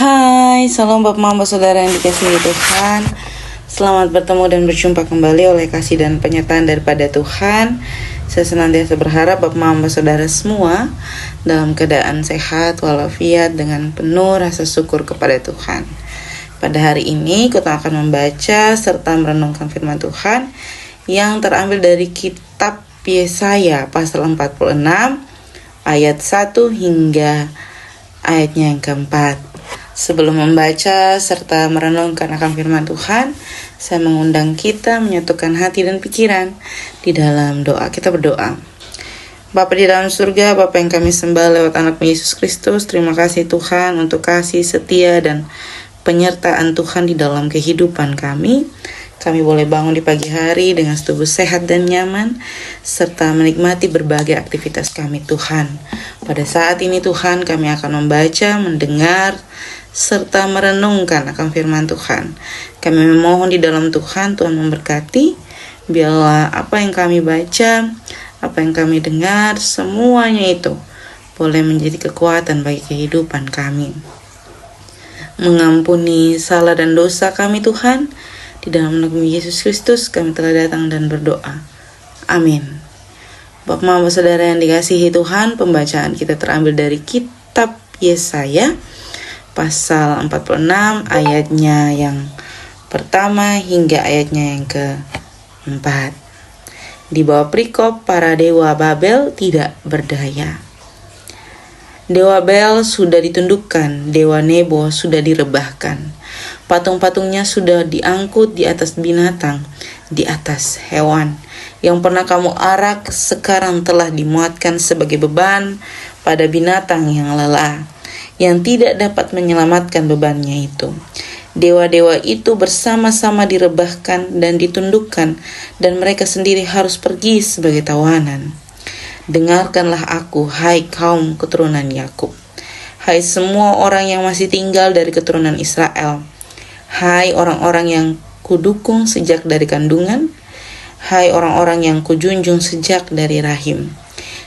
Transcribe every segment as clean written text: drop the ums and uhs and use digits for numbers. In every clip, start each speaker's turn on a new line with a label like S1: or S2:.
S1: Hai, salam Bapak Mama Saudara yang dikasihi Tuhan. Selamat bertemu dan berjumpa kembali oleh kasih dan penyertaan daripada Tuhan. Saya senantiasa berharap Bapak Mama Saudara semua dalam keadaan sehat walafiat dengan penuh rasa syukur kepada Tuhan. Pada hari ini kita akan membaca serta merenungkan firman Tuhan yang terambil dari kitab Yesaya pasal 46 ayat 1 hingga ayatnya yang keempat. Sebelum membaca serta merenungkan akan firman Tuhan, saya mengundang kita menyatukan hati dan pikiran di dalam doa. Kita berdoa. Bapa di dalam surga, Bapa yang kami sembah lewat anak Yesus Kristus, terima kasih Tuhan untuk kasih setia dan penyertaan Tuhan di dalam kehidupan kami. Kami boleh bangun di pagi hari dengan tubuh sehat dan nyaman, serta menikmati berbagai aktivitas kami Tuhan. Pada saat ini Tuhan, kami akan membaca, mendengar, serta merenungkan akan firman Tuhan. Kami memohon di dalam Tuhan memberkati. Biarlah apa yang kami baca, apa yang kami dengar, semuanya itu boleh menjadi kekuatan bagi kehidupan kami. Mengampuni salah dan dosa kami Tuhan. Di dalam nama Yesus Kristus kami telah datang dan berdoa. Amin. Bapak Mama Saudara yang dikasihi Tuhan, pembacaan kita terambil dari kitab Yesaya pasal 46 ayatnya yang pertama hingga ayatnya yang keempat. Di bawah perikop para dewa Babel tidak berdaya. Dewa Bel sudah ditundukkan, dewa Nebo sudah direbahkan. Patung-patungnya sudah diangkut di atas binatang, di atas hewan. Yang pernah kamu arak sekarang telah dimuatkan sebagai beban pada binatang yang lelah, yang tidak dapat menyelamatkan bebannya itu. Dewa-dewa itu bersama-sama direbahkan dan ditundukkan, dan mereka sendiri harus pergi sebagai tawanan. Dengarkanlah aku, hai kaum keturunan Yakub. Hai semua orang yang masih tinggal dari keturunan Israel. Hai orang-orang yang kudukung sejak dari kandungan. Hai orang-orang yang kujunjung sejak dari rahim.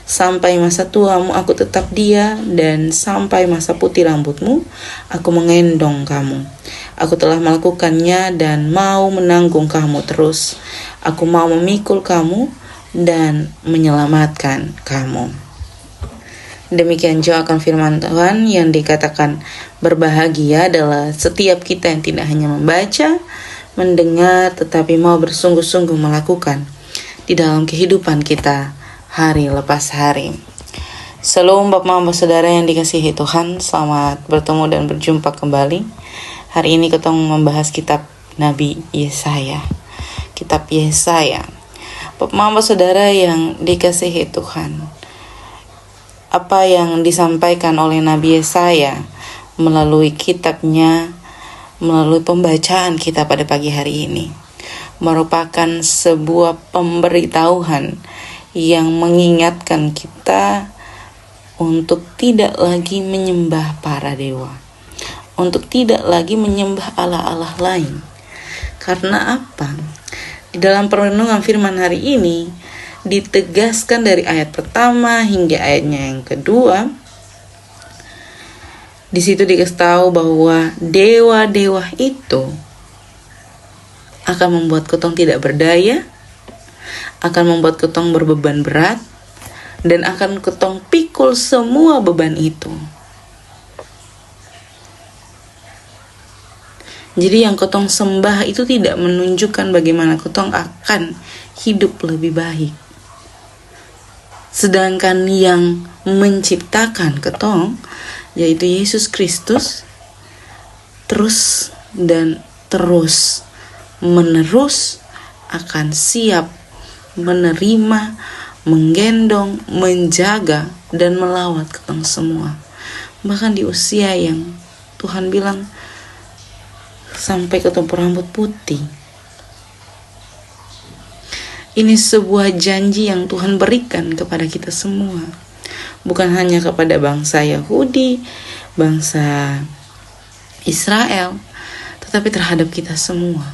S1: Sampai masa tuamu aku tetap dia, dan sampai masa putih rambutmu aku mengendong kamu. Aku telah melakukannya dan mau menanggung kamu terus. Aku mau memikul kamu dan menyelamatkan kamu. Demikian juga akan firman Tuhan yang dikatakan berbahagia adalah setiap kita yang tidak hanya membaca, mendengar, tetapi mau bersungguh-sungguh melakukan di dalam kehidupan kita hari lepas hari. Shalom Bapak Mama Saudara yang dikasihi Tuhan, selamat bertemu dan berjumpa kembali. Hari ini kita membahas kitab Nabi Yesaya. Kitab Yesaya. Bapak Mama Saudara yang dikasihi Tuhan, apa yang disampaikan oleh Nabi Yesaya melalui kitabnya, melalui pembacaan kita pada pagi hari ini, merupakan sebuah pemberitahuan yang mengingatkan kita untuk tidak lagi menyembah para dewa, untuk tidak lagi menyembah Allah-Allah lain. Karena apa? Di dalam perenungan firman hari ini ditegaskan dari ayat pertama hingga ayatnya yang kedua. Di situ dikasih tahu bahwa dewa-dewa itu akan membuat ketong tidak berdaya, akan membuat ketong berbeban berat, dan akan ketong pikul semua beban itu. Jadi yang ketong sembah itu tidak menunjukkan bagaimana ketong akan hidup lebih baik. Sedangkan yang menciptakan ketong, yaitu Yesus Kristus, terus dan terus menerus akan siap menerima, menggendong, menjaga, dan melawat ketong semua. Bahkan di usia yang Tuhan bilang sampai ketong rambut putih. Ini sebuah janji yang Tuhan berikan kepada kita semua. Bukan hanya kepada bangsa Yahudi, bangsa Israel, tetapi terhadap kita semua.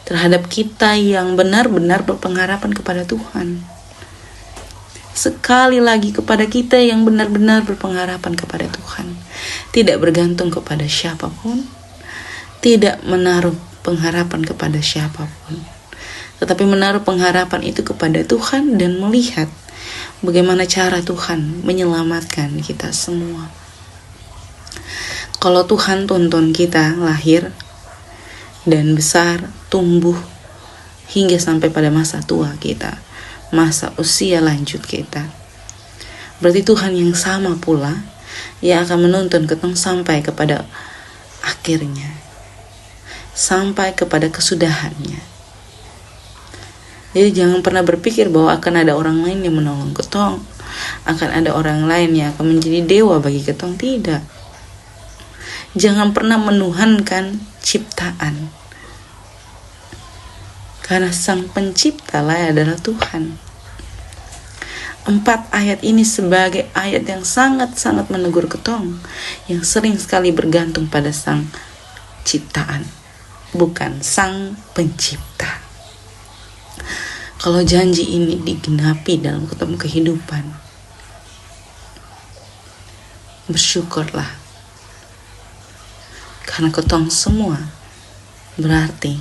S1: Terhadap kita yang benar-benar berpengharapan kepada Tuhan. sekali lagi kepada kita yang benar-benar berpengharapan kepada Tuhan. Tidak bergantung kepada siapapun, tidak menaruh pengharapan kepada siapapun, tetapi menaruh pengharapan itu kepada Tuhan dan melihat bagaimana cara Tuhan menyelamatkan kita semua. Kalau Tuhan tuntun kita lahir dan besar, tumbuh, hingga sampai pada masa tua kita, masa usia lanjut kita, berarti Tuhan yang sama pula yang akan menuntun ketong sampai kepada akhirnya, sampai kepada kesudahannya. Jadi jangan pernah berpikir bahwa akan ada orang lain yang menolong ketong, akan ada orang lain yang akan menjadi dewa bagi ketong. Tidak. Jangan pernah menuhankan ciptaan, karena sang pencipta lah adalah Tuhan. 4 ayat ini sebagai ayat yang sangat-sangat menegur ketong yang sering sekali bergantung pada sang ciptaan, bukan sang pencipta. Kalau janji ini digenapi dalam ketemu kehidupan, bersyukurlah. Karena ketong semua berarti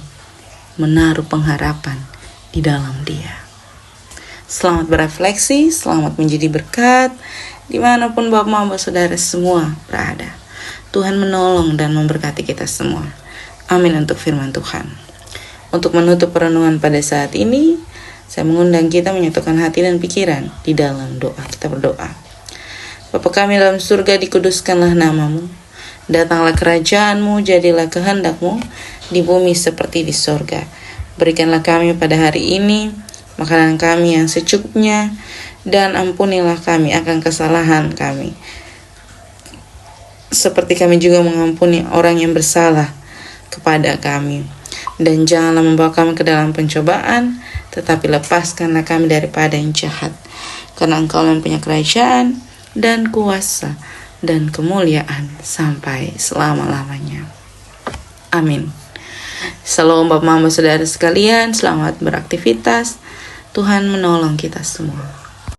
S1: menaruh pengharapan di dalam Dia. Selamat berefleksi, selamat menjadi berkat dimanapun Bapak Mama Saudara semua berada. Tuhan menolong dan memberkati kita semua. Amin untuk firman Tuhan. Untuk menutup perenungan pada saat ini, saya mengundang kita menyatukan hati dan pikiran di dalam doa. Kita berdoa. Bapa kami dalam surga, dikuduskanlah namamu. Datanglah kerajaan-Mu, jadilah kehendak-Mu di bumi seperti di sorga. Berikanlah kami pada hari ini makanan kami yang secukupnya, dan ampunilah kami akan kesalahan kami, seperti kami juga mengampuni orang yang bersalah kepada kami. Dan janganlah membawa kami ke dalam pencobaan, tetapi lepaskanlah kami daripada yang jahat. Karena Engkau yang punya kerajaan dan kuasa dan kemuliaan sampai selama-lamanya. Amin. Shalom Bapak Mama Saudara sekalian, selamat beraktivitas. Tuhan menolong kita semua.